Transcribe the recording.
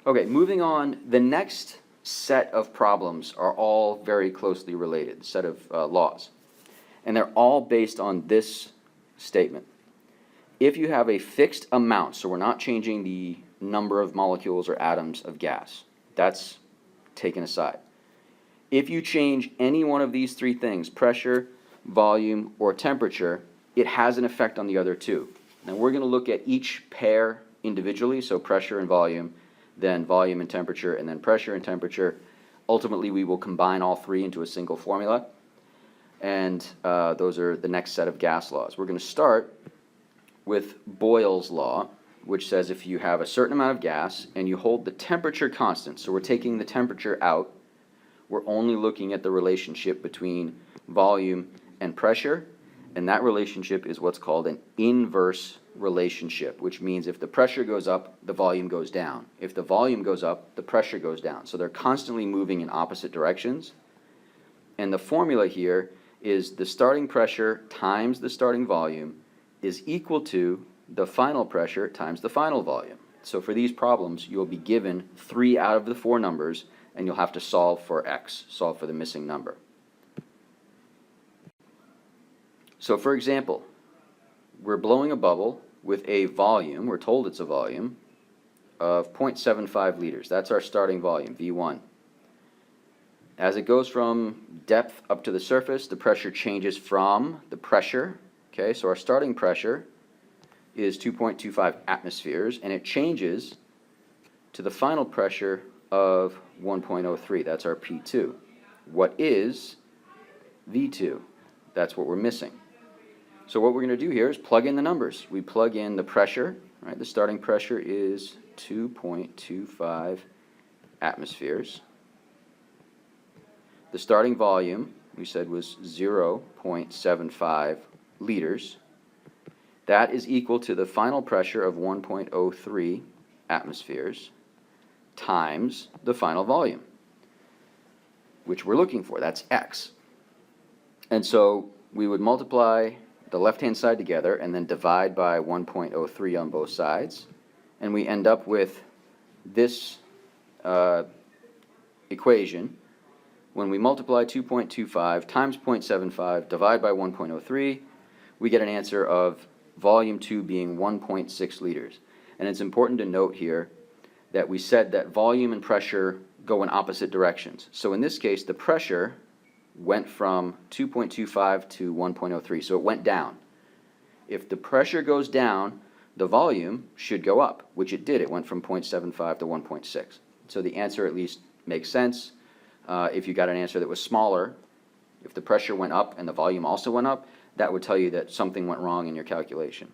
Okay, moving on, the next set of problems are all very closely related, set of laws. And they're all based on this statement. If you have a fixed amount, so we're not changing the number of molecules or atoms of gas, that's taken aside. If you change any one of these three things, pressure, volume, or temperature, it has an effect on the other two. Now we're going to look at each pair individually, so pressure and volume, then volume and temperature, and then pressure and temperature. Ultimately, we will combine all three into a single formula, and those are the next set of gas laws. We're going to start with Boyle's law, which says if you have a certain amount of gas and you hold the temperature constant, so we're taking the temperature out, we're only looking at the relationship between volume and pressure, and that relationship is what's called an inverse relationship, which means if the pressure goes up, the volume goes down. If the volume goes up, the pressure goes down. So they're constantly moving in opposite directions. And the formula here is the starting pressure times the starting volume is equal to the final pressure times the final volume. So for these problems, you'll be given 3 out of the 4 numbers, and you'll have to solve for x, solve for the missing number. So for example, we're blowing a bubble with a volume, we're told it's a volume, of 0.75 liters. That's our starting volume, V1. As it goes from depth up to the surface, the pressure changes from the pressure. Okay, so our starting pressure is 2.25 atmospheres, and it changes to the final pressure of 1.03. That's our P2. What is V2? That's what we're missing. So what we're going to do here is plug in the numbers. We plug in the pressure, right? The starting pressure is 2.25 atmospheres. The starting volume, we said, was 0.75 liters. That is equal to the final pressure of 1.03 atmospheres times the final volume, which we're looking for. That's x. And so we would multiply the left-hand side together and then divide by 1.03 on both sides, and we end up with this equation. When we multiply 2.25 times 0.75, divide by 1.03, we get an answer of volume 2 being 1.6 liters. And it's important to note here that we said that volume and pressure go in opposite directions. So in this case, the pressure went from 2.25 to 1.03, so it went down. If the pressure goes down, the volume should go up, which it did. It went from 0.75 to 1.6. So the answer at least makes sense. If you got an answer that was smaller, if the pressure went up and the volume also went up, that would tell you that something went wrong in your calculation.